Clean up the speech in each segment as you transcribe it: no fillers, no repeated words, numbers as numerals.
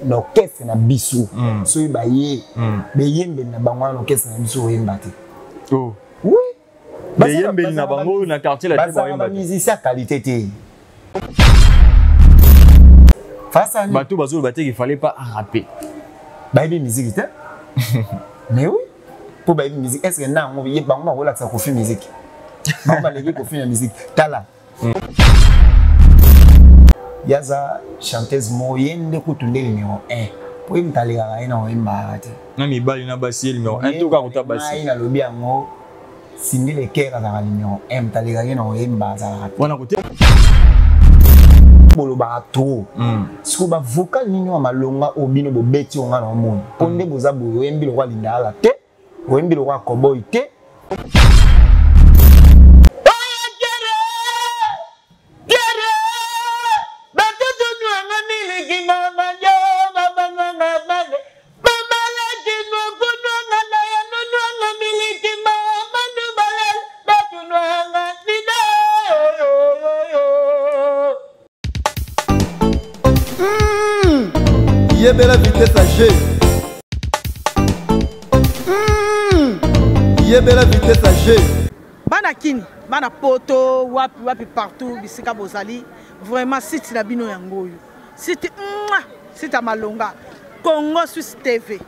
l'orchestre na biso so ba ye be yembe na bango l'orchestre na biso yemba te oh oui be yembe na bango na quartier la te ba yemba musicien qualité te face à bato bazo baté qu'il fallait pas rapper ba yembe musique te mais oui pour ba yembe musique est-ce que na on yemba bango ba relaxa ko fi musique bango ba legi ko fi musique tala Yaza chanteuse moyenne kutunde numéro 1 pour me taler à ina oyemba te na mibali na basi numéro 1 to ka kuta basi ina lobi yango sindi le kera za numéro 1 taler à ina oyemba za wana kote bolo ba to so ba vocal nini wa malonga obino bo beti onga na monde ponde boza bo yembi lo kwa lindala te oyembi lo kwa cowboy te Yebela vitesse à G. Yebela vitesse à G. Bana kini, bana poto, wapi partout, bisika bozali. Vraiment site na bino yangoyo. Site site malonga. Congo Suisse TV.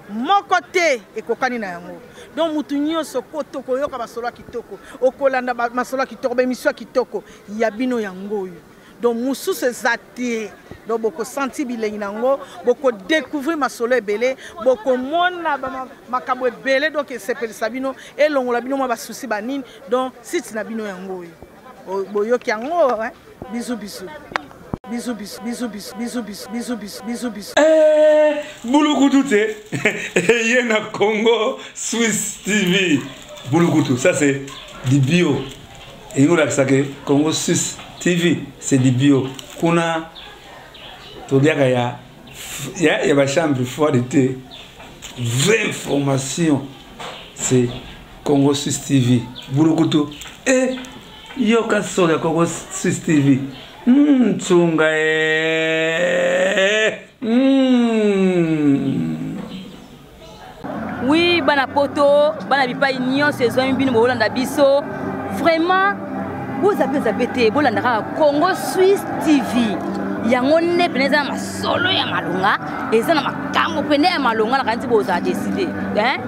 Mon côté ekokani na yango. Donc mutu nyonso kotoko yoka basolo kitoko. Okolanda basolo kitoko, bemiswa kitoko. Ya bino yangoyo. Donc musu se zati. Donc boko senti bilengi nango, boko découvrir ma solo belé, boko mona makambo belé donc c'est per sabino et longola bino ma souci banine donc site na bino yango boyo ki yango hein bisous bisous bisous bisous bisous bisous bisous bisous bisous bisous Bouloukoudou te yena Congo Suisse TV Bouloukoudou ça c'est du bio et nous là ça que Congo Suisse TV c'est du bio kuna il y a ma chambre froide de vraie information. C'est Congo Suisse TV. Bouloukoudou. Et yoka sur Congo Suisse TV. Tsunga. Oui, bana poto, bana bipa union saison bino bolanda biso. Vraiment, vous avez zabete bolanda Congo Suisse TV. Yango ne peneza masolo ya malonga eza na makambo pene ya malonga na kanti boza décider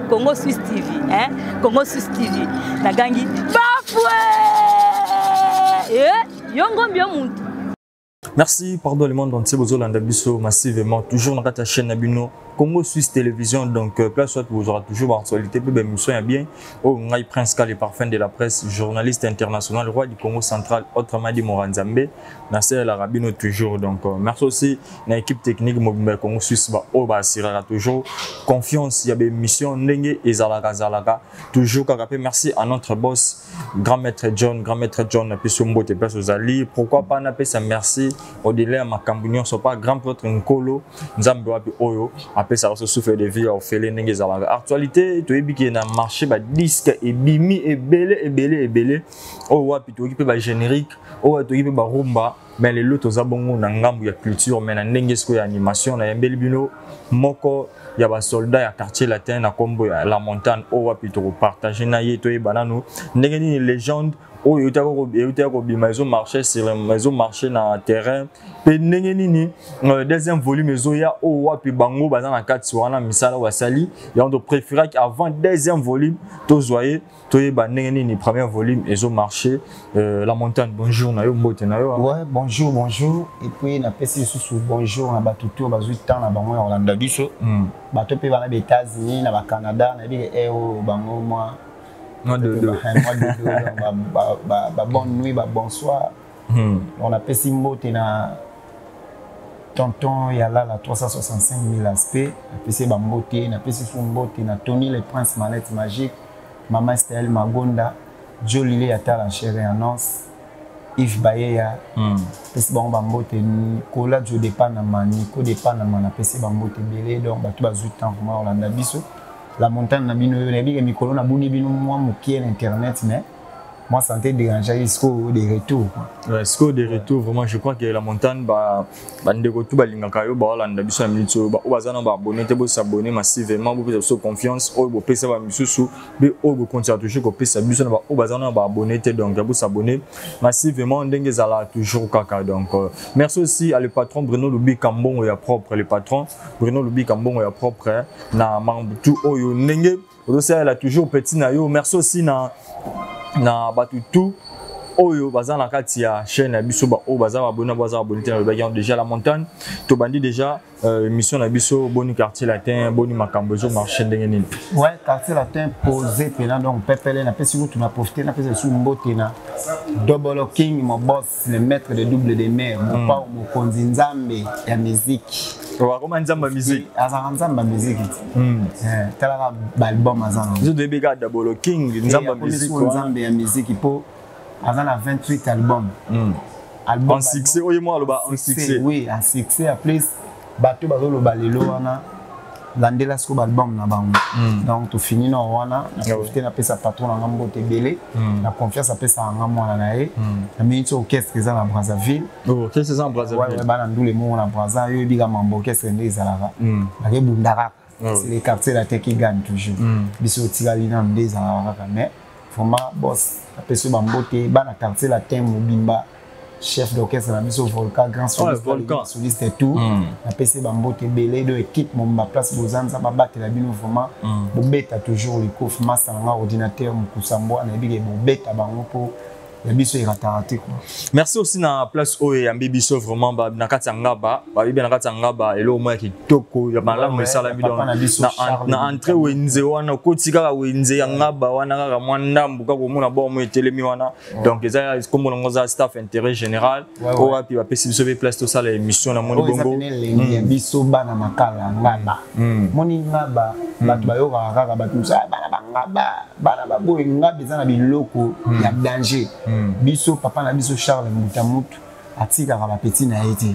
Congo Suisse TV Congo Suisse TV na gangi bafwe yongo mbio muntu. Merci, pardon le monde entier, vous avez biso massivement, toujours dans ta chaîne Nabino, Congo Suisse Télévision, donc place soit vous aurez toujours l'actualité, puis ben mission bien, oh Ngai Prince Kale, parfum de la presse, journaliste international, roi du Congo central, autrement dit Moranzambe, Nasser Larabino toujours, donc merci aussi à l'équipe technique Mobile Congo Suisse, oh bah sera toujours confiance, il y a des missions Nenge et Zalaga, toujours carapé, merci à notre boss, grand maître John, puis sur Mbote, place aux alliés, pourquoi pas n'appeler ça merci. Au-delà de ma cambunion, ce n'est pas grand prêtre Nkolo, Nzambe wapi Oyo, après ça se souffle de vie au Félé Nengezala. Actualité, tu es bien qui a marché, disque et bimi et belé, oh wapi tu occupé par générique, oh tu occupé par rumba, mais les lots aux abongos n'angambu ya culture, mais na nengesko ya animation, na yembeli bino, moko. Il y a des soldats à quartier latin à Combo la montagne au wapi tu partager na ye to e banano ndengeni légende o yote ko bi maison marché sur la maison marché na terrain pe ndengeni ni deuxième volume ezo ya o wapi bango baza na kati wana misala wasali ya on préférait avant deuxième volume to zoyer to e ba ndengeni ni premier volume ezo marché la montagne bonjour na yo mbote na yo ouais bonjour et puis na pesi sous bonjour na batutu bazui temps na bango ya Orlando biso bato pe bana États-Unis na ba Canada na bi bango moi bonne nuit bonsoir on a pesi mbote na tonton yala la 365 000 aspects na pesi ba mbote na pesi sou mbote na Tony le prince manette magique maman Estelle Magonda Jolile ata la chérie annonce Yves Bayeya pesi ba mbote Nicolas Jodepa na Nico Depa na na pesi ba mbote belé donc bato bazui temps vraiment Orlando biso la montagne na bino yo na bika mikolo na buni bino mwa mokie na internet mais moi santé dérangeait jusqu'au des retours. Ouais, score de retour, vraiment, je crois que la montagne, de retour, l'ingakayo, la biso, bazana, abonné, te s'abonner massivement, vous avez confiance, vous pouvez savoir, monsieur, mais vous continuez toujours, vous pouvez s'abonner, vous bazana, abonné, donc vous s'abonner massivement, dengue zala toujours caca. Donc, merci aussi à le patron Bruno Lubi Kambon, et propre, le patron Bruno Lubi Kambon, et propre, na tout, oyo, dengue, aussi, elle a toujours petit nayo, merci aussi na batutu. Oyo bazan la katia chaîne biso ba o bazan abonné déjà la montagne to bandi déjà émission na biso boni quartier latin boni makambo zo marché ndenge nini ouais quartier latin posé pena donc pepele na pesi tu na profiter na pesi sou mbote na double king mon boss le maître de double des mers mon pa mo konzi nzambe ya musique wa comment nzamba musique azan nzamba musique tala ba album azan zo de bega double king nzamba musique nzambe ya musique po avant la 28 albums. En succès, oui, moi, en succès. Oui, en succès. Après, bateau bateau le balelo wana, landela sco album na bango. Donc tu finis na wana, na profiter na pesa patron na ngambo tebele, na confiance à pesa ngambo na nae. Na minute orchestre za na Brazzaville. Oh, qu'est-ce que ça en Brazzaville? Ouais, bana ndule mo na Brazzaville, yo biga mambo orchestre ndezalaka. Ba ke bundaka. C'est les quartiers la qui gagne toujours. Biso tigalina ndezalaka mais vraiment boss apeso bambote bana quartier latin mobimba chef d'orchestre na biso Volcan grand soliste et tout apesi bambote belé de équipe momba place bozanza babate la bino vraiment bobeta toujours le coffre master na ordinateur mukusambo na bige bobeta bango po ya biso iratarate quoi. Merci aussi na place oyo ya biso vraiment na kati ya ngaba ba bibi na kati ya ngaba elo mo kitoko ya malamu esala bido na entrée wenze wana kotika wenze ya ngaba wana kaka mwandambu kako mona bo mo etelemi wana donc eza comme on ngoza staff intérêt général o wapi ba pesi biso be place to sala émission na moni bongo ya biso bana makala ngaba moni ngaba batu bayo kaka batu sa bana baboye ngaba ezana biloko ya danger. Biso papa na biso Charles Mutamutu atika ka ba petit na été.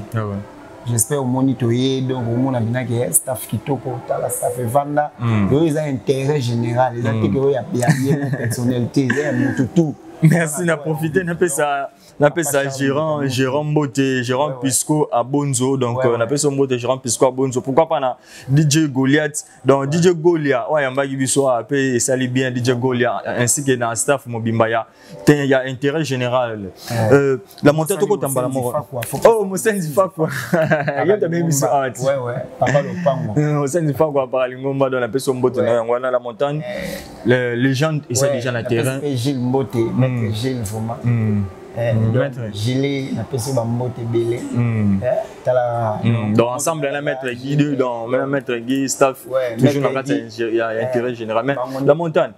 J'espère au monitoyer donc au mona bina que staff kitoko tala staff vanda yo ils ont intérêt général ils ont que ya bien personnalité ils tout. Merci na profiter na pesa Gérant Mbote Gérant Pisco à Bonzo donc na pesa Mbote Gérant Pisco à Bonzo pourquoi pas na DJ Goliath donc DJ Goliath ouais yamba biso a pe sali bien DJ Goliath ainsi que dans staff Mobimbaya il y a intérêt général la montée to ko tambala mo oh Mosenzi Fakwa il y a même biso art ouais papa le pango Mosenzi Fakwa par lingomba dans la pesa Mbote na la montagne les légende et c'est déjà na terrain Gilles Mbote Gilles vraiment Gilles na pesi ba mbote belé tala donc ensemble la maître Guy dans la maître Guy staff toujours na kati il y a intérêt général mais la montagne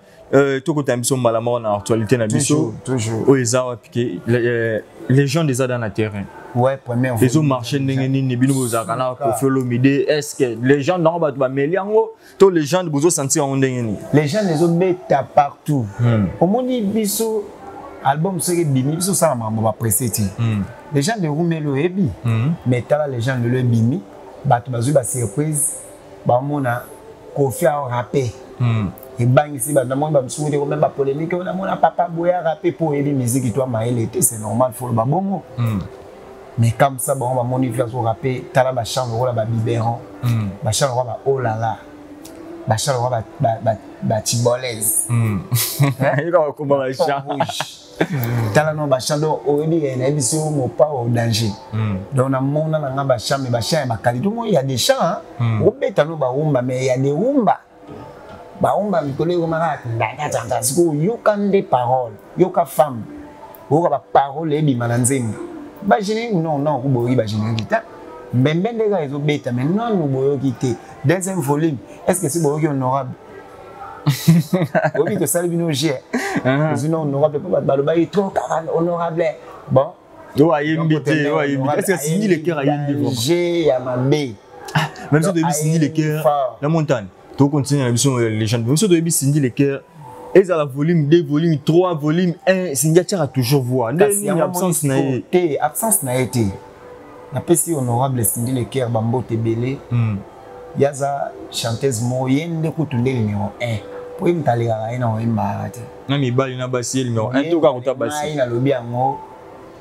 tout côté biso malamu na actualité na biso toujours oeza piqué les gens déjà dans le terrain ouais première les autres marchés nini bino bozaka na ko felo mide est-ce que les gens dans ba meliango to les gens bozo sentir on ndengeni les gens les autres beta partout au moni biso album serait bimi biso ça mambo ba pressé les gens de Roumelo ebi mais tala les gens de le bimi batu bazu ba surprise ba mona Kofi a rappé et bang ici ba namoni ba msoude ko même ba polémique on a mona papa boya rappé pour ebi musique toi maël était c'est normal faut ba bongo mais comme ça bon ba moni vient pour rapper tala ba chambre la ba biberon ba chambre ba oh là là ba chambre ba tibolez il va comment la chambre tala no ba chambre o ebi na biso mo pas au danger donc na mona na ba chambre ba kali tout il y a des chants o beta no ba umba mais il y a des umba ba umba mikole ko mara ndanga siko yoka des paroles yoka femme yoka ba parole ebi mananzemba ba génie non ko boyi ba génie kita mbembe ndega ezo beta mais non no boyo kité deuxième volume est-ce que c'est boyo honorable obi to sali bino ger sinon honorable pas baloba est trop honorable bon do ayimbité est-ce que c'est ni le cœur ayimbi j'ai ya mabe même si de signer le cœur la montagne to continuer la mission les gens même si de signer le cœur et ça la volume 2 volume 3 volume 1 signature a toujours voix ni absence na été na pesi honorable signer le cœur bambo tebele yaza chanteuse moyenne kutunde numéro 1 Oui, je suis allé dans le Mbarate. Na mibali na basi numéro 1 tout cas kota basi. Na lobi yango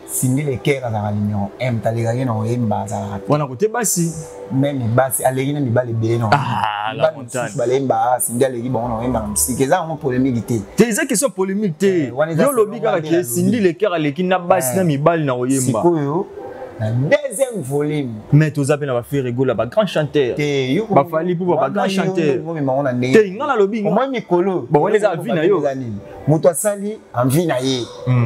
Cindy Leker azala numéro 1, je suis allé dans le Mbarate. Wana côté basi. Même basi aleki na mibali be non. Ah, la montagne. Balemba Cindy aleki bon non Mbarate. C'est que ça on polémique té. C'est ça question polémique té. Yo lobi kaka ke Cindy Leker aleki na basi na mibali na oyemba. Sikoyo na deuxième volume. Mais tous appels va faire rigoler ba grand chanteur. Ba fali pour ba grand chanteur. Té ngala lobi. Moi mikolo. Bon les a vu na yo. Moto asali envie na ye.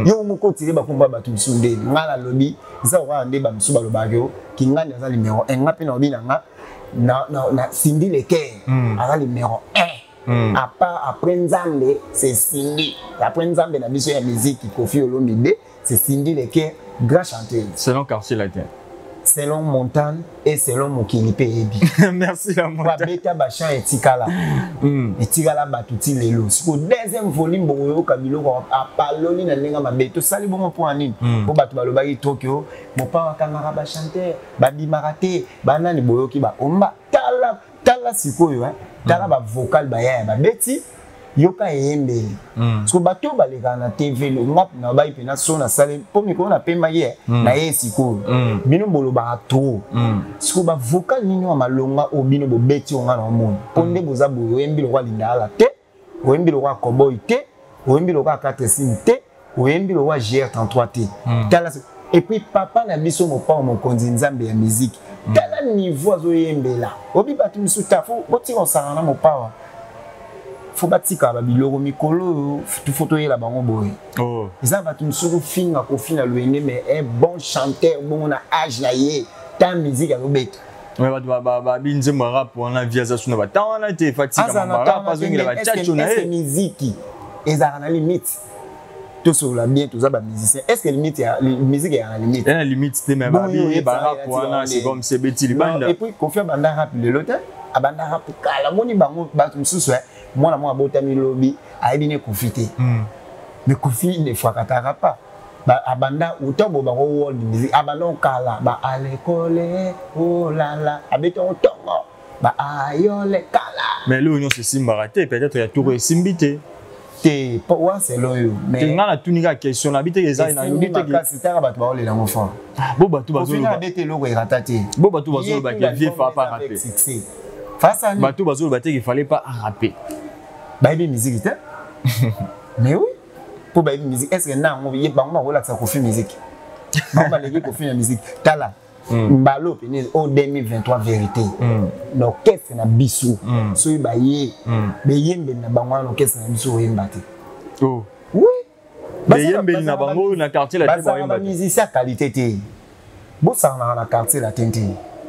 Yo moko tire ba komba ba tumsunde. Ngala lobi. Za wa nde ba msuba lo bagyo. Kingani azali numéro 1 ngapi na obi na na Cindy Leker. Azali numéro 1. Après Nzambe, c'est Cindy. Après Nzambe na biso ya musique Kofi Olomide, c'est Cindy Leker, grand chanteur. Selon quartier latin. Selon Montagne et selon Mokili Ebi. Merci la Montagne. Babeta Bachan et Tikala. Et Tikala Batuti Lelo. Sur le deuxième volume, Boyo Kabilo a parlé na nenga mabeto sali bon pour anine. Pour batu balobaki Tokyo, mon papa Kamara ba chanteur, Babi Marate, banani Boyo ki ba omba tala sikoyo hein. Tala ba vocal ba ya ba beti. Yoka yembe. Parce que bato baleka na TV le map na ba ipena so na sale po mikolo na pemba ye na yesiko. Bino bolo ba to. Parce que ba vocal nini wa malonga o bino bo beti onga na monde. Ponde boza bo yembi lo kwa lindala te. O yembi lo kwa cowboy te. O yembi lo kwa 4 sim te. O yembi lo kwa GR33 te. Tala et puis papa na biso mo pa mo konzi nzambe ya musique. Tala niveau azo yembela. Obi batu misuta fo oti on sarana mo pa. Faut batika ba biloko mikolo tu photo yela bango boye. Oh. Ils ont battu msuku finga ko fina loende mais un bon chanteur bon na âge na ye ta musique a robeta. Ouais ba binze mo rap wana via za suna ba ta wana te fatika ma rap pas ngila ba chacho na e musique ezara na limite. Tout sur la bien tous ba musicien. Est-ce que limite ya musique ya limite? La limite c'est même ba rap wana c'est comme c'est beti libanda. Et puis confia banda rap le lotin abanda rap kala moni bango batu msusu moi moi botami lobby aibine confité mais confi ne fois katara pas ba abanda utobo ba world music abanda kala ba à l'école oh la la abeton tongo ba ayole kala mais l'union c'est simbaraté peut-être il y a tout simbité te pour c'est loyo mais ngala tunika question habité ezali na unité que c'est ta ba ba la enfant bo ba tu bazo ba bete logo eratate bo ba tu bazo ba qui vie fa pas rapper face à ba tu bazo ba te qu'il fallait pas rapper baby musique était mais oui pour baby musique est-ce que na on y ba on relax ko fi musique ba ba legi ko fi musique tala mbalo pene au 2023 vérité l'orchestre na biso so ba ye be yembe na bango l'orchestre na biso yembate oh oui be yembe na bango na quartier la te ba yembate musicien qualité te bo ça na quartier la tente.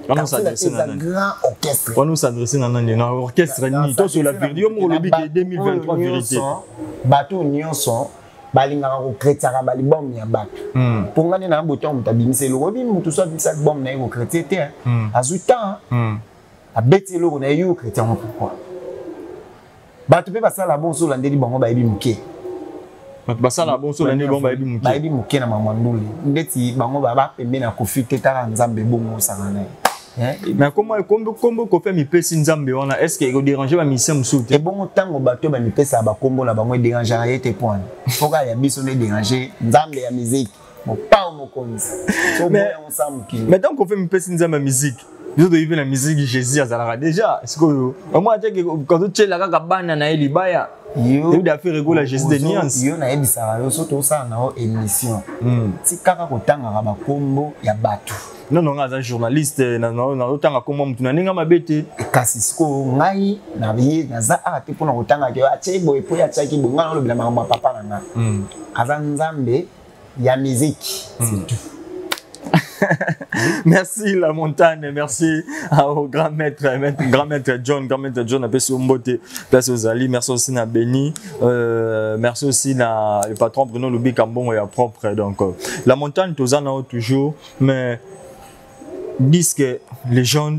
On nous s'adresse à un grand orchestre. On nous s'adresse à un orchestre ni to sur la vidéo mo lobi ke 2023 vérité. Bateau nyonso balinga ko kretaka bali bom ya bato. Pour ngani na bouton mutabimisa lo obi mutu so bisa bom na ko kretete azuta. A beti lo na yo kretia mo pourquoi. Bato pe basala bon so landeli bango ba ebi muke. Bato basala bon so landeli bango ba ebi muke. Ba ebi muke na mamanduli. Ndeti bango ba pembe na kofi tetara nzambe bongo sangana. Mais comment qu'on fait mi pesi nzambe wana est-ce que déranger ba mission musute et bon tango bato ba mi pesa ba kombo na bango déranger ayete point faut ka ya biso ne déranger nzambe ya musique mo pa mo konzi so bon ensemble qui mais tant qu'on fait mi pesi nzambe musique biso de vivre la musique Jésus azalaka déjà est-ce que moi tu quand tu la kaka bana na elibaya yo da faire rigoler Jésus de nuance yo na ebisa yo so to sa na émission ti kaka ko tanga ba kombo ya bato. Non, non, as un journaliste, autant comme moi, tu n'as pas m'abêté. Kassisko, ngai, na vie, na za a te pour nous autant que ache boy pour ya tchaki bo ngalo bila mama papa nanga. Azanzambe, ya musique, c'est tout. Merci la montagne, merci au grand maître John, appelé Sombote, place aux Ali, merci aussi na Béni, merci aussi na le patron Bruno Lubi Cambon et à propre. Donc la montagne, tous en ont toujours, mais disent que les gens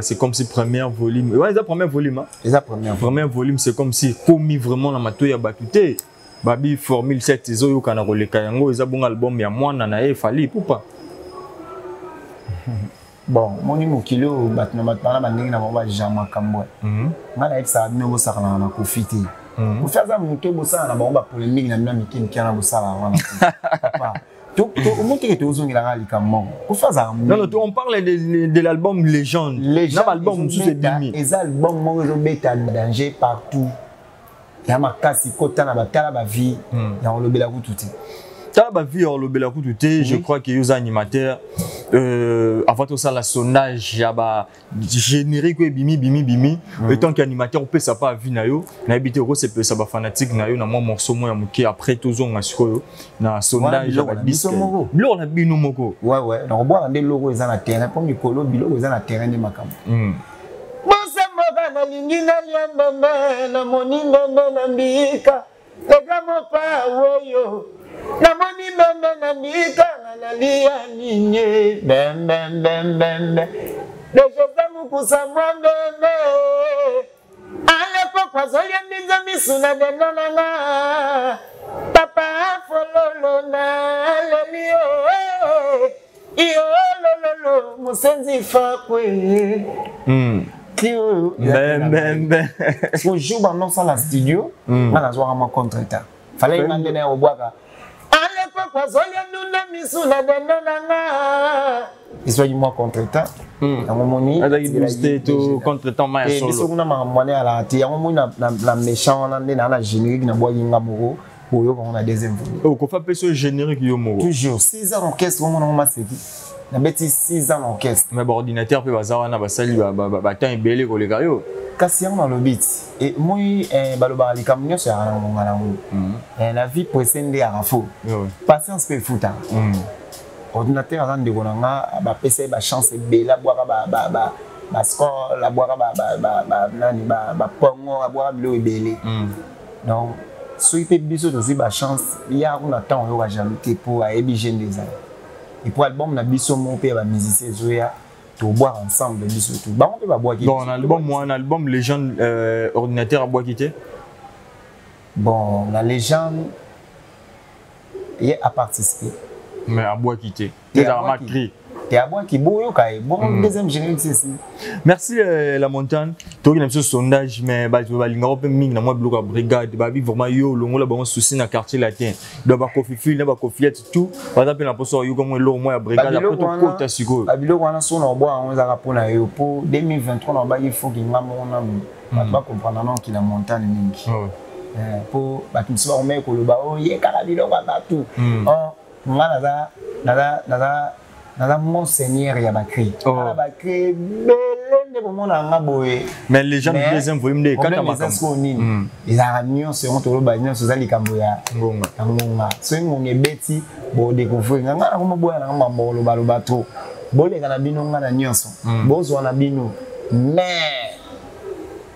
c'est comme si premier volume. Ouais, c'est le premier volume. Hein? C'est le premier volume, c'est comme si commis vraiment la matoya batute. Babi formule 7 zo yo kana koleka yango eza bon album ya mwana na e fali poupa. bon moni mokilo batna matana bandingi na mwa jama kambwe ngana epsa bino bosakana na kofiti pour faire ça muto bosala na ba polémique na mina mikini kana bosala wana papa tout au monde qui est aux ngila likamon pour faire ça non on parle de l'album Légende l'album sous ces bimi les albums mo zo beta danger partout ya makasi kota na batala ba vie ya olobela ku tuti tala ba vie olobela ku tuti je crois que les animateurs avant tout ça la sondage ya ba générique bimi et tant qu'animateur on peut ça pas vie na yo na habité ko c'est ça ba fanatique na yo na moi morceau mo ya muke après toujours na sikoyo na sondage ba disque bilo na bino moko ouais donc boire des logo ils na terrain pour mikolo bilo ils na terrain de makambo na lingina liamba na moninga na mbika tegamo pa woyo na moninga na mbika na lia ninye bem deje zamu kusamwambe ale pokwa zolia ndiza misuna denonanga papa fololo na lelio iyo lololo musenzi fakwe Faut jouer dans la studio, on a joué en contre-temps. Fallait y demander au bois. Allez, pourquoi il soit du mois contre-temps. Contre-temps, mais solo. La méchant, la générique, on a deuxième volet. On fait ce générique. Toujours 6 ans orchestre, on a na beti 6 ans orchestre mais ordinateur pe bazawa na basali ba temps ebele ko leka yo kasi yango na lobit et moi baloba likamnyo so ya ngala ngo la vie précède à rafo patience pe futa ordinateur azan de konanga ba pc ba chance ebela bwaka ba score la bwaka ba nani ba pongo bwaka bilo ebele donc so ipe biso aussi ba chance ya on attend yo ka jamais pour ebi jeune des ans. Et pour l'album, on a biso mon père, la musicien Zoya, pour boire ensemble, biso tout. Bah on peut pas boire qui. Bon, un album Légende ordinateur à boire qui. Bon, la Légende, il a participé. Mais à boire qui. C'est à marquer. Et à boire qui boit bon deuxième générique c'est ça. Merci la montagne. Toi qui n'as pas ce sondage mais bah tu vas l'ignorer peu ming na moi bloc à brigade bah vraiment yo longo là bon souci dans quartier latin. Donc ba coffee fil na ba coffee tout. Par exemple na poso yo comme lo moi à brigade après tout côté siko. Ba bilo wana so na bois on za pour na yo pour 2023 na ba il faut qu'il m'a on va comprendre non qui la montagne mingi. Pour ba tu se va on met ko lo ba oh ye kala bilo ba tout. Oh ngana za na monseigneur ya bakri ala bakri belende bomona nga boye mais les gens du deuxième volume de kata makambo ils a réunion sur to ba nyonso za likambo ya ngonga so ngonga beti bo découvrir nga na ko boya na mambo lo ba to bole kana bino nga na nyonso bozo na bino mais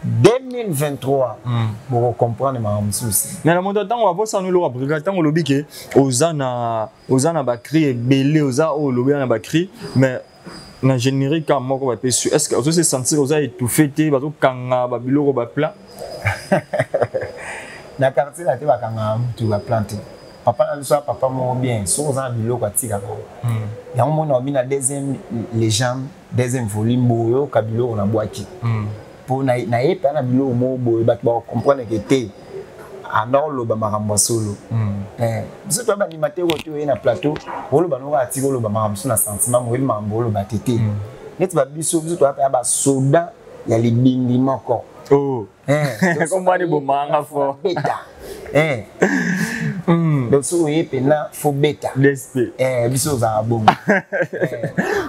2023 pour comprendre ma souci. Mais la montagne on va voir ça nous le brigade tant on lobby que ozana bakri belé oza o lobby na bakri mais na générique comme moi ko ba pesu est-ce que vous se sentir oza étouffé té ba to kanga ba biloko ba plat na quartier la té ba kanga tu ba planter papa na so papa mo bien so oza biloko atika ko ya mo na bi na deuxième légende deuxième volume boyo ka biloko na boaki pour na yepa na bilo mo boy bat ba comprendre que té alors lo ba makambo solo biso to ba animateur woto na plateau bolo ba no ka ti bolo ba makambo na sentiment mo ba bolo ba tété net ba biso to ba soda ya libindi moko comme on est bon manga fort beta donc so yepa na fo beta l'esprit biso za bon.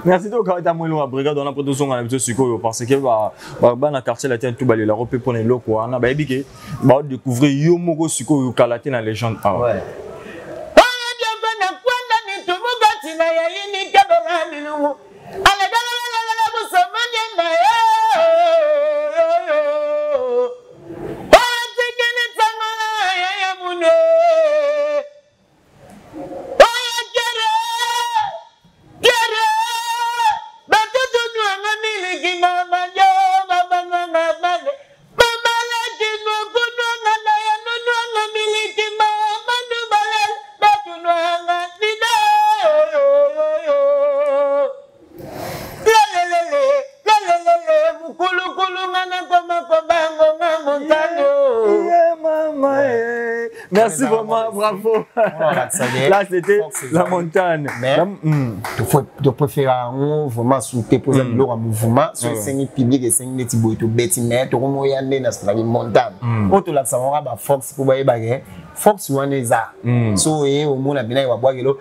Merci donc à Tamouelo à brigade on a production on a besoin siko parce que ba na quartier latin tout balé la repé pour les locaux on a ba ebike ba découvrir yo moko siko yo kalaté na légende ouais Merci vraiment, bravo. Là, c'était la montagne. Mais tu préfères vraiment soutenir pour le mouvement. Sur le public et le petit tu bêtiment, tu as la montagne. On te l'a savoir, Fox pour voir les Fox ou un eza. So, au monde a bien boire l'eau.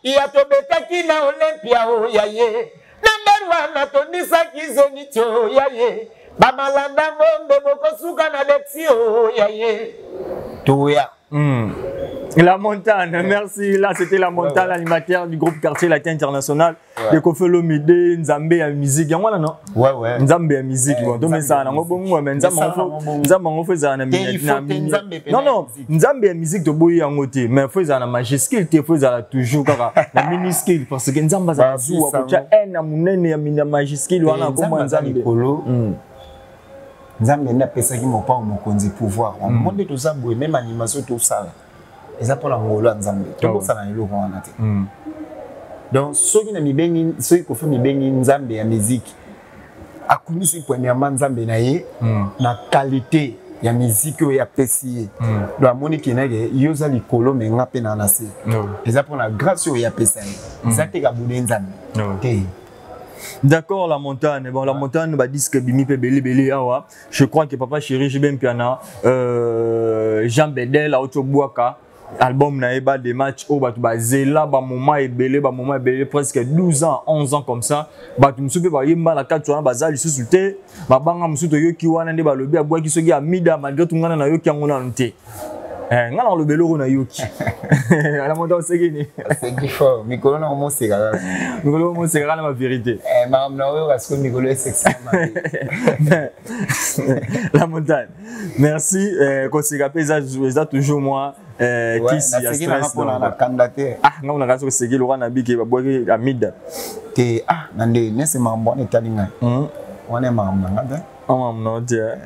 Il a tombé na Olympia o yaye number 1 na tondisa kizoni cho yaye bamalanda ngombe bokosuka na lexio yaye toya. La montagne, merci. Là, c'était la montagne, l'animateur du groupe Quartier Latin International. De Kofelo Mide, Nzambe à musique. Il y a non? Ouais. Nzambe à musique. Donc, mais ça, on fait ça. Non, Nzambe à musique, tu peux y en côté. Mais il faut ça, la majesté, il faut ça toujours. La mini-skill, parce que Nzambe, ça a majesté, Nzambe n'a pas ça qui m'a pas mon pouvoir. On monte tout ça, même animation tout ça. Et ça pour la ngolo Nzambe. Tout ça na yelo kwa nate. Donc ceux qui n'aiment bien, ceux qui font bien Nzambe ya musique, akumisi premièrement Nzambe na ye na qualité ya musique ya apprécier. Donc amoni kinege yoza likolo mais ngape na nase. Et ça pour la grâce ya apprécier. Ça te ka boudé Nzambe. D'accord, la montagne. Bon, la montagne, bah, disque Bimi pe belé awa. Je crois que papa chéri, j'ai bien piana. Jean Bedel, Auto Boaka. Album na eba des matchs au batu ba zela ba moment belé presque 12 ans 11 ans comme ça batu musupe ba yemba la katu na bazali susuté ba banga musuto yoki wana nde ba lobi abwa kisoki ya mida malgré tout ngana na yoki ngona nte ngana lo beloro na yoki ala monta osegini c'est qui fort mikolo na mo segala na ma vérité mam na yo parce que mikolo est sexuellement la montagne merci koseka pesa toujours moi tisi ya stress dans la candidature nga una kaso seki lo kana biki ba boki amida te nande nese mambo ne talinga wana mambo ngada non dia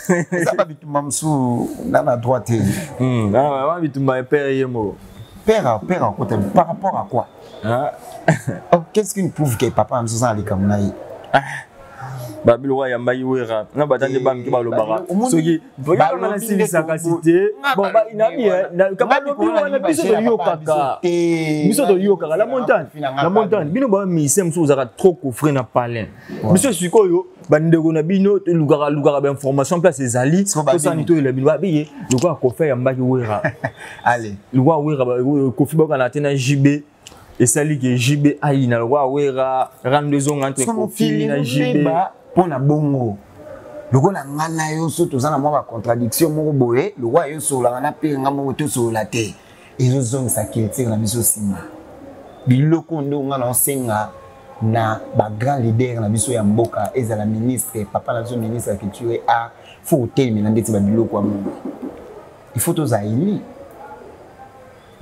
ça va bitu mamsu na la droite va bitu ma père yemo père côté par rapport à quoi qu'est-ce qui prouve que papa mamsu ça ali kamnayi Babilo ya mbayi wera na batande bam ki balo bara soki voya na silisa kasite bon ba inabi na kabalo bino na biso de yokaka la montagne bino ba mise mso uzaka trop coffrer na palin biso sikoyo bandeko na bino lugara ba information place ezali to sanito la bino ba biye lugara kofa ya mbayi wera allez lugara wera kofi ba kana tena JB et sali que JB aina lugara wera randezo entre kofi na JB pona bongo lokola ngana yo so tozana mwa contradiction moko boye lokwa yo so la na pe nga moko to so la te ezo zong sa kilti na biso sima biloko ndo ngana osenga na ba grand leader na biso ya mboka ezala ministre papa na zo ministre ya culture a faut terminer na ndeti ba biloko amongo il faut tozaini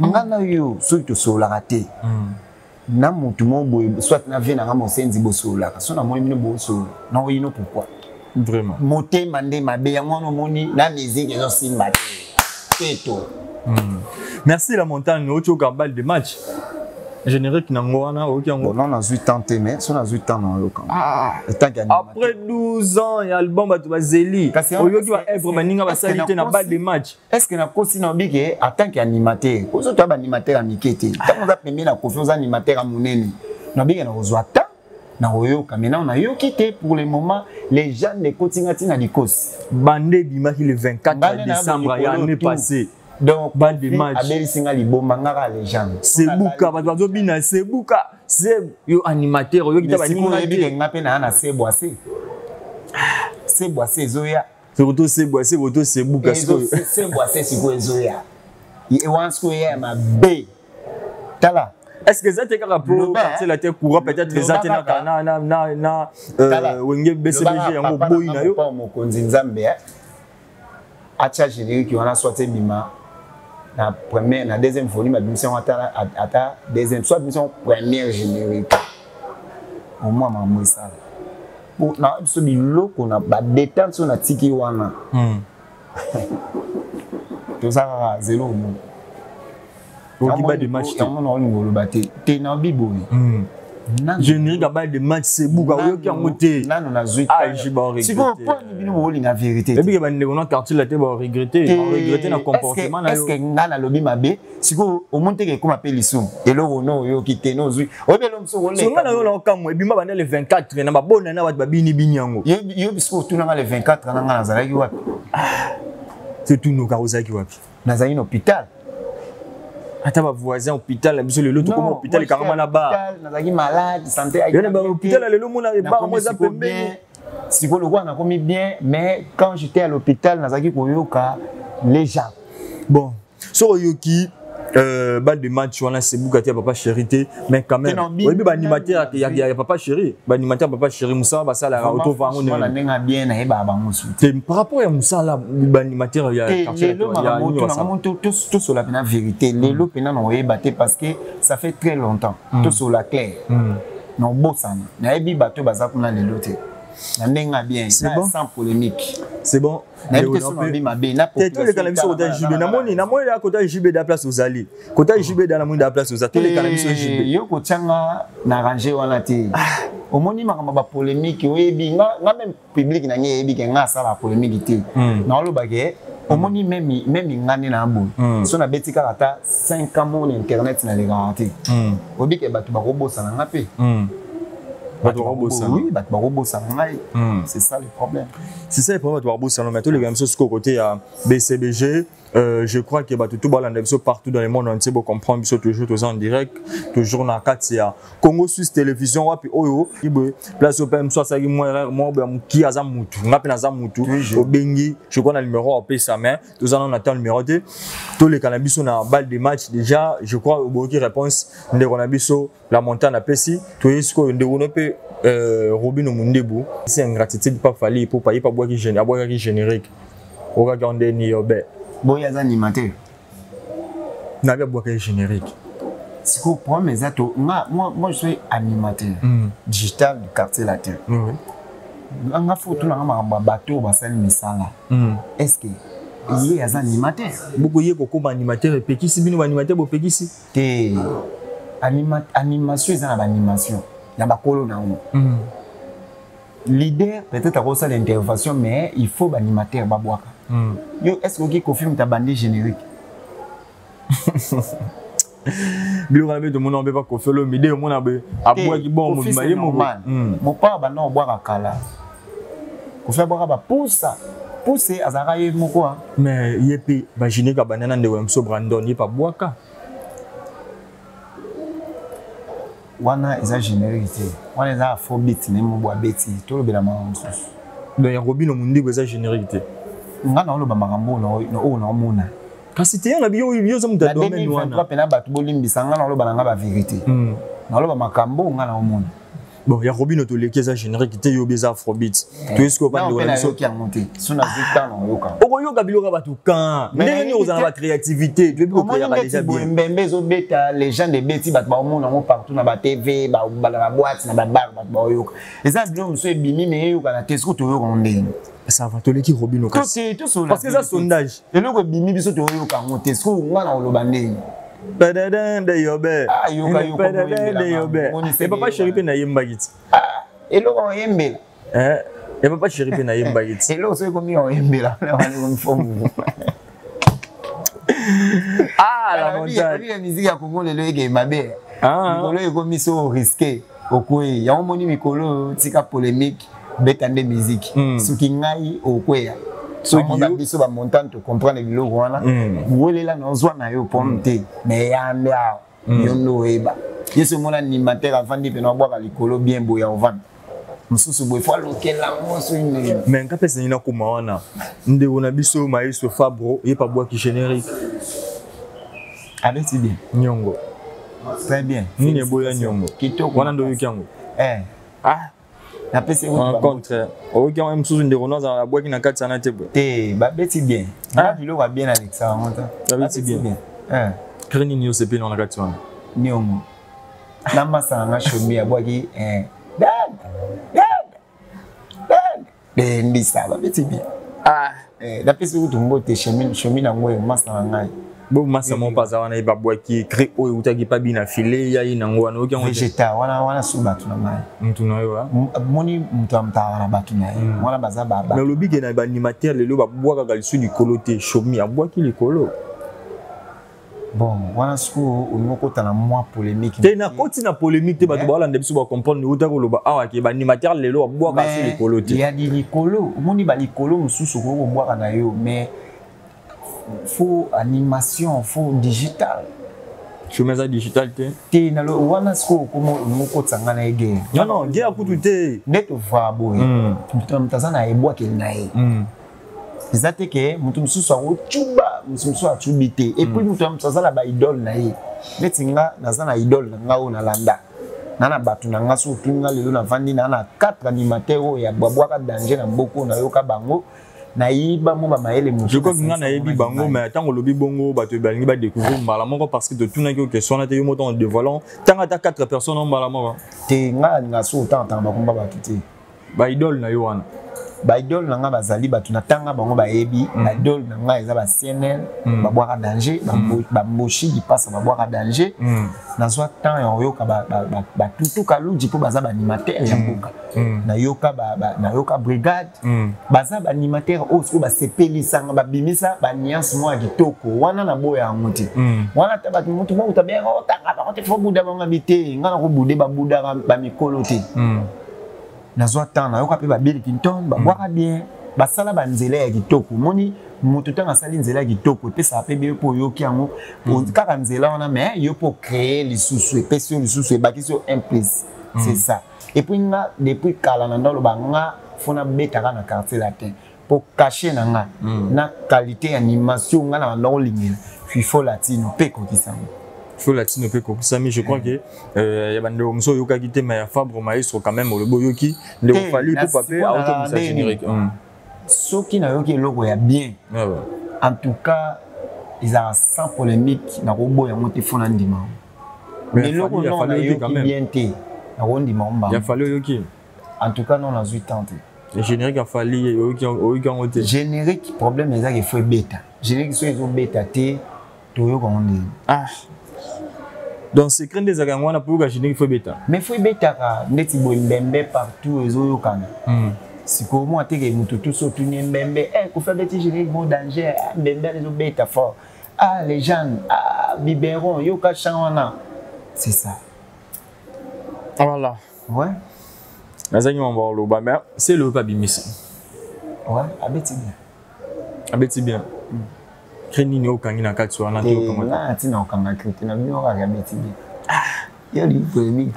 ngana yo so to so la te na mutu mo boye soit na vie na ngamo senzi bosola so na moni mino bosola na oyino pourquoi vraiment moté mandé mabe ya mwana moni na musique ezo simba teto merci la montagne ocho kambal de match générique na ngwana okiango non na 8 ans mais so na 8 ans na yoka après 12 ans ya album batu bazeli oyoki ba œuvre maninga ba salite na balle de match est-ce que na kosi na bike en tant qu'animateur ozo to ba animateur amikete tant za pembe na confiance animateur amunene na bike na ozwata na oyoka maintenant on a yoki pour le moment les gens ne kotingati na dikos bande bimaki le 24 décembre ya année passée. Donc, bande de match. Abel Singali Bomangara les gens. C'est Bouka, parce que c'est Bouka, c'est yo animateur, yo qui t'a c'est boissé. C'est boissé Zoya. C'est auto c'est boissé, auto c'est Bouka. C'est boissé c'est quoi Zoya. Il wants que y ma B. Tala. Est-ce que ça t'es capable c'est la terre courant peut-être les atena na wenge BCBG yango boy na yo pas mo konzi Nzambe acha générique qui on a sorti bima la première la deuxième folie ma mission ata deuxième soit mission première générique au moins maman ça pour na so bilo qu'on a ba détente sur na tiki wana tout ça zéro au qui bat de match on a ngolo baté té na bibo générique à balle de match c'est bouga oyo qui a monté nanu na zui ah je vais regretter si ko point bino boli na vérité et puis bande on a quartier la te ba regretter na comportement na yo est-ce que ngana lobi mabe si ko o monte ke kuma pe lisum eloko no yo kiteno zui obelo mso wole so ngana yo la kamwe bima bande le 24 na ba bona na ba bini binyango yo biso tuna le 24 na ngana zalaki wapi c'est tout nous kaozaki wapi na zali hôpital ata ba voisin hôpital biso le loto comme hôpital karama na ba hôpital nazaki malade santé yo na ba hôpital le lo mona ba mo za pembe psychologue na komi bien mais quand j'étais à l'hôpital nazaki koyoka les gens bon so yoki bas de match on a c'est bougaté papa chéri mais quand même oui ba animateur il y a papa chéri ba animateur papa chéri Moussa ba ça la auto va on na nenga bien na eba ba musu par rapport à Moussa là ba animateur il y a quartier tout sur la vérité les lo pena no eba parce que ça fait très longtemps tout sur la claire non bossana na ebi bato baza kuna le loté na nenga bien sans polémique c'est bon na ebi mabe na pour les canamis au JB na moni ya côté JB da place aux alliés côté JB da la moni da place aux alliés tous les canamis au JB yo ko tanga na ranger wana te au moni makamba ba polémique oyebi nga même public na ngi ebi ke nga sala polémique te na lo bagé au moni même ngani na bo so na betika ata 5 ans mon internet na les garanties obi ke batu ba robosa na ngape oui, c'est ça le problème. C'est ça le problème de Barbo Salon. Mais tous les gars, ce côté à BCBG, je crois que tout le partout dans le monde entier pour comprendre toujours en direct, toujours dans 4CA. Congo Suisse Télévision, puis Oyo, place au PM, soit ça moi, qui a Zamutu, on appelle Zamutu, au Bengi, je crois le numéro, on paye sa main, tous on attend le numéro 2. Tous les cannabis sont en balle de match déjà, je crois, au Boki réponse, de cannabis, la montagne à Pessi, tout est ce qu'on développe. Robin Omundebu, c'est une gratitude pas fallu pour payer pas boire qui générique. On va garder ni obé. Bon, il y a des animateurs. N'a pas boire qui générique. C'est quoi pour mes atos? Moi, je suis animateur digital du quartier latin. On a fait tout le bateau, bassin misala. Est-ce que il y a des animateurs? Beaucoup y a beaucoup d'animateurs. Pékissi, bino animateur, beaucoup pékissi. T'es animation, c'est une animation. Il y a des leader peut-être à ça l'intervention mais il faut animateur babouaka. Est-ce que vous confirme ta bande générique? Bilo rabe de mon on pas ko felo mi de mon abe abwa ki bon mo maye mo mo pa ba na obwa kala ko fe bwa ba pousser azara ye mo quoi mais yepi imaginer ka banana de wemso Brandon yi pa bwaka wana eza généralité wana eza afrobeat ne mo bwa beti to lobela mamusu donc ya Robino mundi eza généralité ngana lo ba makambo no na mona kasi te na biyo zo muta domaine wana ba pena batu bolimbisa ngana lo ba nga ba vérité na lo ba makambo ngana mona bon ya Robino to leki eza généralité yo beza afrobeat to esko ba ndo na so ki amonter suna vita na yoka oko yoka biloka batu kan ndenge ni ozana ba créativité tu peux créer ba déjà bien mbembe zo beta les gens de beti bat ba mona mo partout na ba TV ba la boîte na ba bar ba yoka eza bilo mso ebimi me yoka na tesko to yoka ndenge ça va to leki Robino kasi parce que ça sondage et le bimi biso to yoka mo tesko ngana oloba ndenge Pededen de yobe. Ah, pededen de yobe. Et papa chéri pe na yemba giti. Ah, et lo on yembe. Et papa chéri pe na yemba giti. Et lo so ko mi on yembe la, on forme. Ah, la montagne. La musique ya Congo le ege mabe. Ah, mikolo eko miso risqué. Okwe, ya omoni mikolo tika polémique betande musique. Suki ngai okwe. So you biso ba montant to comprendre biloko wana wolela na zwa na yo pomte mais ya ndia yo no eba yeso mona animateur avandi pe na bwaka likolo bien boya ovanda mususu boy faut lokela moso une mais nka pesa ina kuma wana nde ona biso maestro Fabro ye pa bwaki générique avec si bien nyongo très bien ni boya nyongo kitoko wana ndo yukango na pese au contraire au qui même sous une de renonce dans la boîte qui n'a 4 sana te ba beti bien ba bilo va bien avec ça monta ba beti bien kreni ni osepe dans la 4 sana ni omo na masa na shomi ya boîte ndi ça ba beti bien na pese utu mbote shomi na ngoyo masa ngai Bon massa mon pas wana ba bois qui crée o utaki pas bien affilé ya ina ngwana oki on végétal wana suba tuna mai mtu nayo moni mtu amta na batu na wana baza baba mais lobi ke na ba animateur lelo ba bois ka lisu du coloté chomi a bois qui le colo bon wana siko unoko tana moi polémique te na koti na polémique te ba to ba lande biso ba comprendre ni utaka loba awa ke ba animateur lelo ba bois ka sur le coloté ya di likolo moni ba likolo mususu ko bois na yo mais faut animation, faut digital. Je mets ça digital te. Te na lo wana sko komo moko tsanga na ege. Non, dia kutu te. Net va boy. Mutaza na ebwa ke na e. Ezate ke mutu mususu a chuba, mususu a chubite. Et puis mutu mutaza la ba idole na e. Netinga naza na idole nga o na landa. Nana batu na nga so tunga lelo na vandi na 4 animateurs ya bwabwaka danger na mboko na yoka bango. Naïba mo ba maele mo je crois que nga na yebi bango mais tant lobi bongo ba to balingi ba découvrir malamongo parce que de tout na ki question na te yo moto en dévoilant tant ata 4 personnes en malamongo te nga so tant ba komba ba kiti ba idole na yo wana ba idole na nga bazali batu na tanga bango ba yebi ba idole na nga eza ba CNL ba boaka danger ba moshi di passe ba boaka danger na so tant yo ka ba tutuka luji po baza ba animateur ya mboka na yoka brigade baza ba animateur osko ba sepelisa nga ba bimisa ba nuance mo ya kitoko wana na boya ngote wana tabatu mutu mo utabia otanga ba kote fo buda nga bite nga na ko bude ba buda ba mikolo te na zo tant na yoka pe ba Bill Clinton ba boaka bien ba sala ba nzela ya kitoko moni mutu tanga sali nzela ya kitoko pe sa pe be po yoki yango kaka nzela wana mais yo po créer lisusu pe sur lisusu e bakisio implice c'est ça. Et puis, depuis Kalananda, il faut que na quartier latin pour cacher na qualité d'animation, il faut latino, faut latino pe kokisami je crois que ya bande omso yoka kité mais Fabre maestro quand même le boyoki le fallu pour papier auto ça générique ce qui n'a yoki logo ya bien en tout cas ils ont sans polémique na robo ya monte fona ndima mais logo non na yoki bien té. Il a fallu yoki. En tout cas, non, on a 8 ans. Le générique a fallu yoki. Générique, problème, c'est qu'il faut bêta. Générique, c'est qu'il faut bêta. Ah. Donc, c'est craint des agangwana pour que générique faut bêta. Mais il faut bêta, neti bo mbembe partout, les autres kana. Si comment tu es tout ça, tu n'es mbembe. Eh, qu'on fait des génériques, bon danger, mbembe les autres bêta fort. Ah, les gens, ah, biberon, yoka chanwana. C'est ça. Voilà. Ouais. C'est le Babimisi. Ouais, abeti bien. Abeti bien. Kreni ni okangi na kati wana te okanga. Na tina okanga kreti na bino ka abeti bien. Ah, yeli polémique.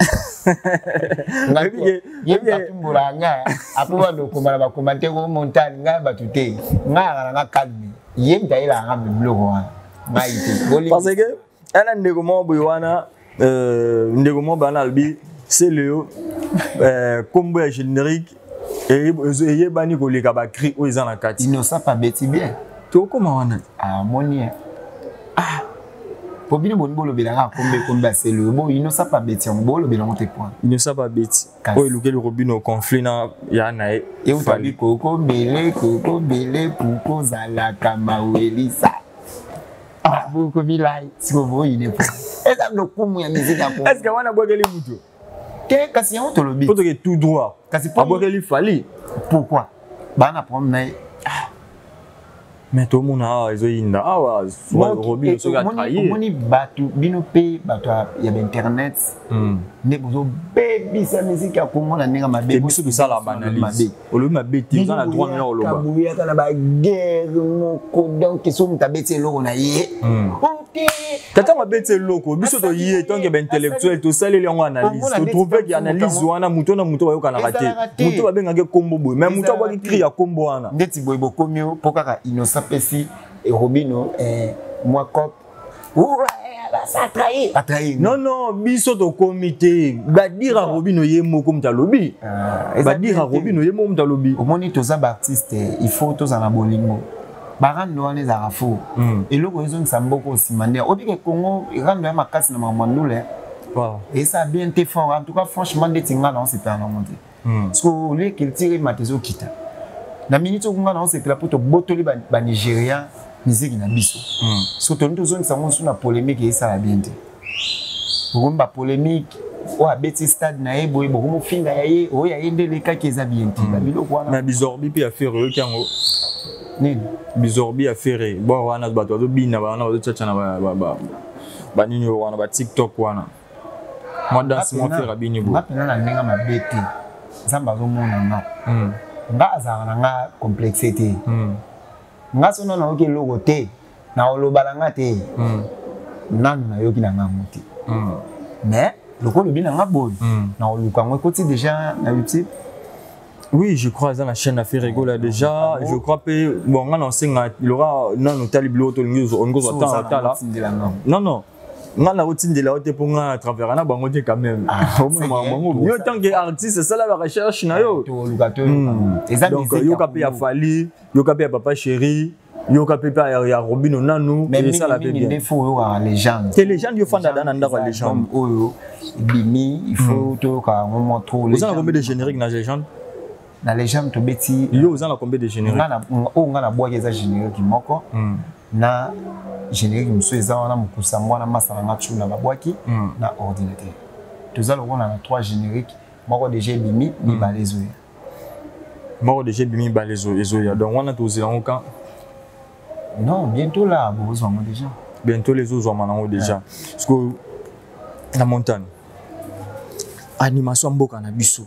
Yeba tumbula nga apuba dokoma ba commenter ko montagne nga batute. Nga calme. Yemta ila nga bloko wa. Nga ite. Parce que ana ndeko mo boywana ndeko mo banalbi c'est le combo générique et yebani ko leka ba cri o izana kati innocent pas beti bien to comment wana ah moni ah pour bien bon bolo belanga kombe c'est le bon innocent pas beti on bolo belanga te point innocent pas beti o eluke le robino conflit na ya na e utabi koko bele puko zala kama welisa ah buko bilai siko boy ne pas est-ce que kumu ya musique est-ce que wana bwageli mutu kasi yango tolobi poto ke tout droit kasi po abokeli fali pourquoi bana problème mais tout le monde a ezoyinda awa soit robino so ga trahir moni batu bino pe batu ya internet ne bozo baby sa musique ya Congo na ninga mabe biso to sala banalise olo mabeti za na droit na oloba kabuya kana ba guerre moko donc so mutabeti eloko na ye tata mabeti eloko biso to yie tant que intellectuel to saleli yango analyse to trouver ki analyse wana muto na muto bayoka na rate muto babengaka kombo boy mais muto abaki cri ya kombo wana ndeti boy bokomio pokaka innocent pesi et Robino moi cop ça trahir non biso to comité badira Robino yemo comme talobi badira Robino yemo comme talobi omoni toza ba artiste il faut toza na bolingo barando wana za fo eloko ezo nsamboko simande obike Congo rando ya makasi na mamandule et ça bien été fort en tout cas franchement des tinga na on s'est perdu monter parce que lui qu'il tire matezo kita na minute kunga na on s'est perdu pour to botoli ba Nigeria musique na biso surtout nous zone ça na polémique et ça la bien dit pour ba polémique o abeti stade na ebo ebo ko finga yaye o ya indele ka keza bien dit ba biloko wana na bizorbi pe affaire yo kango nini bizorbi affaire bo wana ba to bina ba wana ba tchatcha na ba nini wana ba TikTok wana moi danse mon frère bini bo mapena na ndinga mabeti zamba zo mona nga nga azana nga complexité nga sono na oke logo te na olobala nga te nanu na yoki na nga muti mais lokolo bina nga boy na oluka ngo koti déjà na YouTube. Oui, je crois dans la chaîne Affaire Ego là déjà, je crois que bon on enseigne il aura non taliblo to ngozo attend là. Non. On a routine de la haute pour nga à travers na bango te quand même. Yo tant que artiste c'est ça la recherche na yo. Donc yo kapé a Fali, yo kapé a Papa Chéri, yo kapé pa ya Robino Nanu et ça la bien. Mais il faut yo à légende. C'est légende yo fanda dans ndako légende. Bimi, il faut to ka on montre les. Vous avez combien de génériques na légende? Na légende to beti. Yo vous avez combien de génériques? On a bois des génériques moko. Na générique muso eza wana mukusa mwana masala na tuna babwaki na ordinateur. Tozalo on a 3 génériques moko déjà bimi ni balezo. Moko déjà bimi balezo ezoya. Donc on a tous en quand. Non, bientôt là, vous en déjà. Bientôt les autres en déjà. Parce que la montagne animation mboka na biso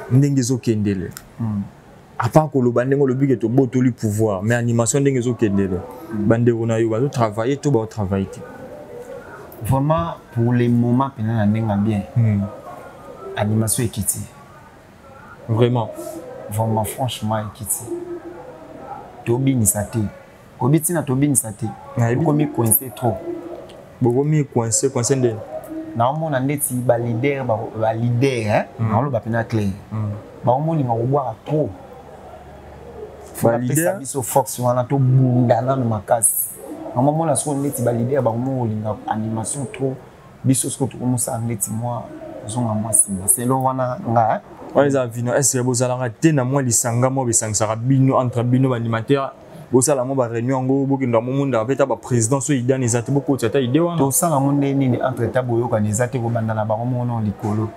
ndenge ezokendele. À part que le bandego le but est au beau tout le pouvoir, mais animation ndenge ezokendele. Bandego na yo ba travailler tout ba travailler. Vraiment pour les moments pendant ndenge bien. Animation ekiti. Vraiment franchement ekiti. Tobi ni saté. Obiti na tobi ni saté. Komi coincé trop. Bokomi coincé ndenge. Na omona ndeti ba leader hein. Na lo ba pena clair. Ba omoni nga boboa trop. Ba leader biso force wana to bundana na makasi. Na omona so ndeti ba leader ba omoni nga animation trop. Biso sko to komusa ndeti moi zonga moi simba. C'est lo wana nga. Oza vino est-ce que bozalanga te na moi lisanga mo besangsaka bino entre bino ba animateur. Bosala mo ba réunion ngo bokinda mo munda beta ba président so idée les ate beaucoup tata idée wana to sala mo nini entre tabo yo kana ezate ko banda na ba mo non likolo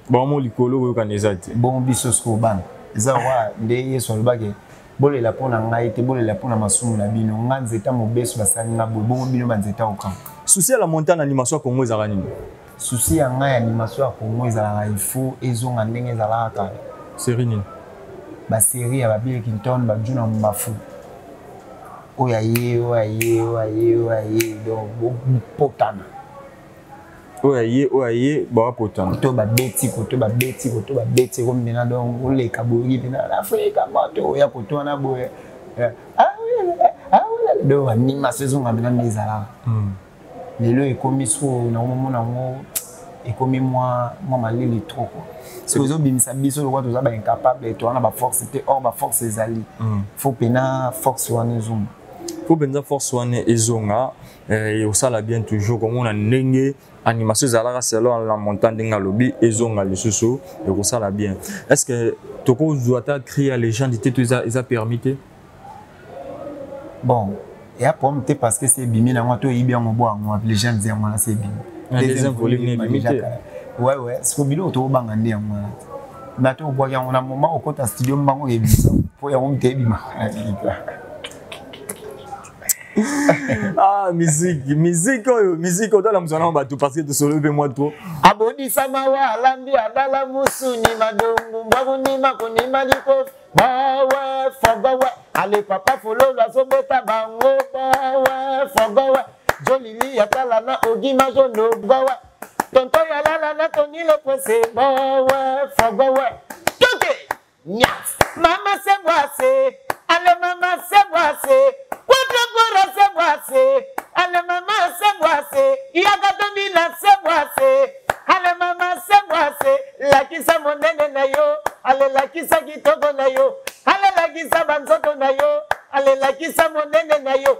ba mo likolo yo kana ezate bon biso sko ban eza wa nde yeso lobake bolela pona ngai te bolela pona masumu na bino nganzeta mo beso basali na bon bino banzeta okan souci à la montagne animation Congo ezaka nini souci ya ngai animation Congo ezala il faut ezonga ndenge ezala ka série nini ba série ya Bill Clinton ba juna mafu oyaye donc potana oyaye ba potana to ba beti comme maintenant donc on les kabouri maintenant l'Afrique moto ya kotona boye do anima saison ngabina ezala lelo ekomi so na moment nango ekomi moi malili trop quoi. Ce que zobimisa biso lokwa toza ba incapable et toana ba force te or ba force ezali. Faut pena force wana ezonga. Faut benza force wana ezonga et osala bien toujours comme on a ndenge animation ezalaka selon la montagne ndenge lobi ezonga lisusu et osala bien. Est-ce que toko doit créer les gens d'été tout ça permis? Bon, et après on te parce que c'est bimi na moi to ibi en bois moi les gens disent moi c'est bimi. Deuxième volume limité. Ouais, ce que bilo to banga ndi amwa. Na to boya on a moment au côté studio mbango ebisa. Pour ya on te bima. Ah, musique dans la musique ba tout parce que tu solo be moi trop. Abodi sama wa lambi adala musuni madongo mbabuni makoni maliko. Bawe fogowe ale papa follow la sobeta bango bawe fogowe. Jolili yatala na ogima jono bawe. Tonto yalala na toni le pose bawe fogowe. Toke nyas mama se boise ale mama se boise. Se boise, ale mama se boise, yagato bila se boise, ale mama se boise, la kisa monene na yo, ale la kisa kitoko na yo, ale la kisa banzoto na yo, ale la kisa monene na yo.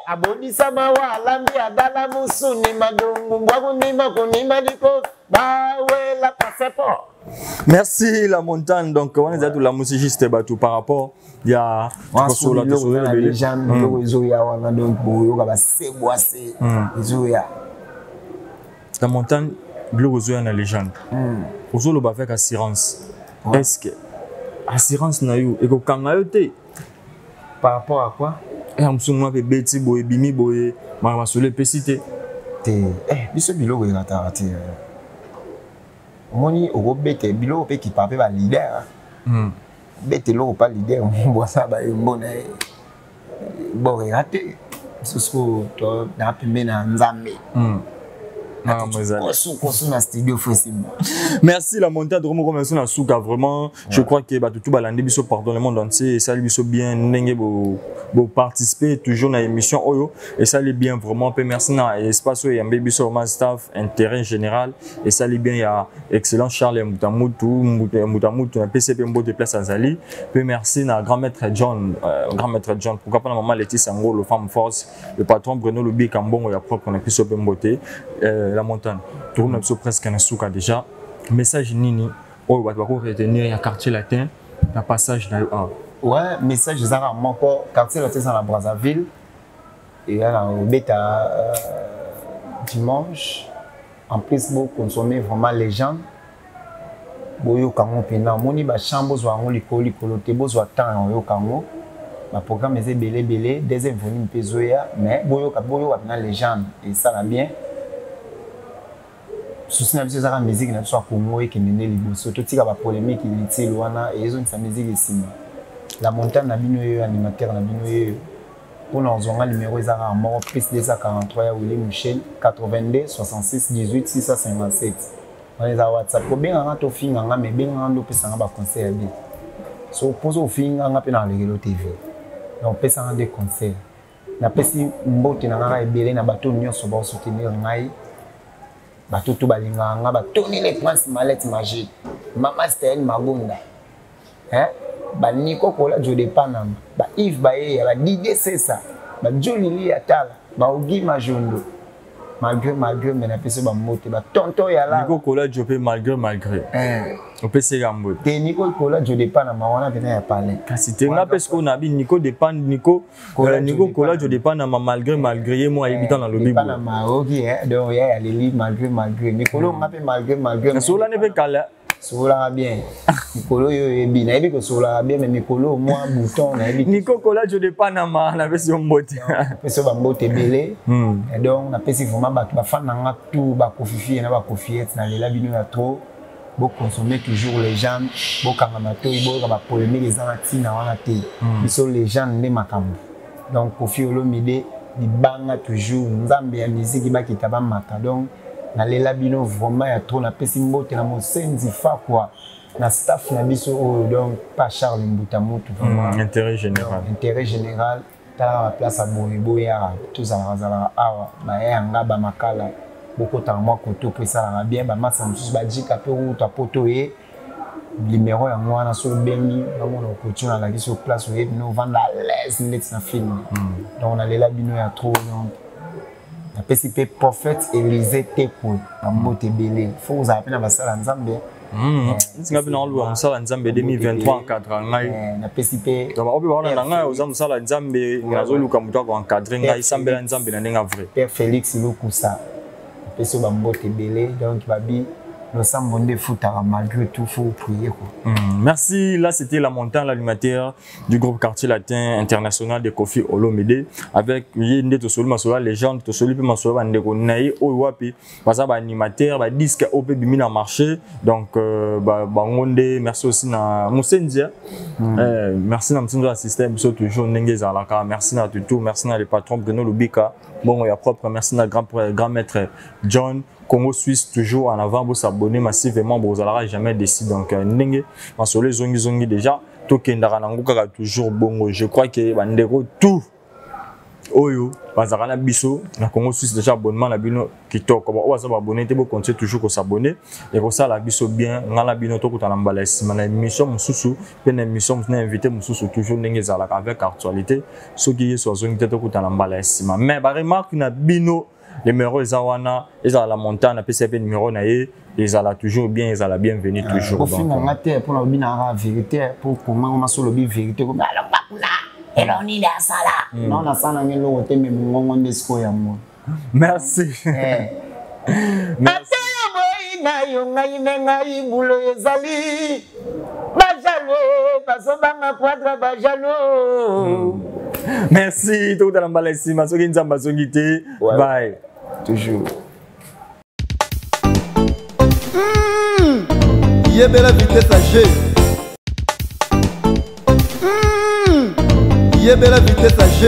abonisa mawa lambi adala musuni madungu mbwagunima kunima liko bawe la passeport. Merci la montagne. Donc on est à tout la musique juste tout par rapport il y a la légende zoya wana donc boyo ka se boise zoya la montagne bleu zoya na légende ozolo ba avec assurance est-ce que assurance na yo et ko kanga yo te par rapport à quoi et amsunga pe beti boye bimi boye ma sole pesite te biso biloko ya tarate moni obete biloko pe ki pape ba leader bete loko pa leader mo ça ba mbona bo regate soso to na pembe na nzambe merci la montagne de remercie na souka vraiment je crois que ba tout balande biso pardon le monde entier et ça biso bien ndenge bo participer toujours na émission oyo et ça les bien vraiment peu merci na espace ya biso ma staff intérêt général et ça les bien ya excellent Charles Mutamutu na PCP Mbote place Azali peu merci na grand maître John pourquoi pas na maman Laetitia Ngolo femme force le patron Bruno Lubi Kambongo ya propre na PCP Mbote la montagne tout le monde presque na souka déjà message nini oh ba ko retenir ya quartier latin na passage na ouais message za moko quartier latin dans la Brazzaville et là au bêta dimanche en plus beaucoup consommer vraiment les gens boyo kango pena moni ba chambre zo ngo likoli kolote bozo temps yo kango ba programme est belé deuxième volume pezoya mais boyo na les gens et ça va bien souci na biso za musique na biso Congo et kenene liboso to tika ba polémique inutile wana et ils ont sa musique ici la montagne na bino yo animateur na bino yo pour nous on a numéro za mort plus 243 ya Willy Michel 82 66 18 657 on les a WhatsApp ko bien nga to finga nga me bien nga ndo pesa nga ba concert bi so pozo finga nga pe na Legelo TV donc pesa nga des concerts na pesi mbote na nga ebele na bato nyonso ba soutenir ngai bato to balinga nga ba Tony les princes mallette magique mama Stéphane Magunda ba Nico Kola Jode Panama ba Yves Baye ba Didier Sessa ba Jolili Atala ba Ogi Majondo malgré mais na pese ba mote ba tonto ya la Nico Kola Jode malgré on peut se gambo te Nico Kola Jode Panama wana bena ya parler kasi te nga pese ko na bi Nico Kola Jode Panama malgré moi habitant dans le Bible Panama ogi donc ya leli malgré Nico ngape malgré so la ne be kala sola bien Mikolo yo ebi na ebi ko sola bien mais Mikolo moi bouton na ebi Nico Kola Jode Panama na version mbote peso ba mbote belé et donc na pesi vraiment ba fan na nga tout ba kofifi na ba kofiette na lela bino ya trop bo consommer toujours les gens bo kangama to bo ba polémique les anatina wana te biso les gens ne makambo donc Kofi Olomide di banga toujours nzambe ya musique ba kitaba maka donc na lela bino vraiment ya trop na pesi mbote na mosenzi fa quoi na staff na biso donc pas Charles Mbutamutu vraiment intérêt général ta la place à Boya tous à Razala awa ba yanga ba makala beaucoup tant moi koto pour ça la bien ba massa mususu ba jika pe ou ta poto e numéro ya moi na so bengi na mona koto na la biso place e no vanda les net na film donc on a lela bino ya trop donc na PCP prophète Élisée Tepo na mbote belé faut vous appeler na basala nzambe singa bina olwa musala nzambe 2023 encadre ngai na PCP donc obi wana na ngai oza musala nzambe ngazoluka mutu ko encadrer ngai sambela nzambe na ndenga vrai Père Félix Lukusa peso ba mbote belé donc babi le sambonde futa malgré tout faut prier quoi. Merci, là c'était la montagne l'animateur du groupe Quartier Latin International de Kofi Olomide avec yende to solo masola légende to solo pe masola ndeko nayi o wapi parce ba animateur ba disque op bimina marché donc ba ngonde merci aussi na Musenzia merci na mtindo système so toujours ndenge zalaka merci na tout merci na le patron Bruno Lubika bon ya propre merci na grand maître John Congo Suisse toujours en avant, vous s'abonner massivement, vous n'allez jamais décider. Donc, n'engé, sur les zongi déjà, tout qui est toujours bon. Je crois que bandero tout oyo bazakana biso na Congo Suisse déjà abonnement na bino kitoko ba oza abonné te bo continuer toujours ko s'abonner et ko ça la biso bien ngala bino to kutana mbala sima na émission mususu pe na émission na invité mususu toujours ndenge za la avec actualité so qui yeso zongi te to kutana mbala sima mais ba remarque na bino numéro ezawana eza la montagne PCP numéro na ye ezala toujours bien ezala bienvenue toujours donc pour ngate pour la bina vérité pour comment on a solo bi vérité comme alors bakuna eloni da sala non na sana ngelo te me ngongo ndesko ya mo merci merci na yo ngai ngai bulo ezali bajalo basobanga quadra bajalo merci tout dans la sima soki nzamba zongité bye toujours Yebela vitesse à G. Yebela vitesse à G.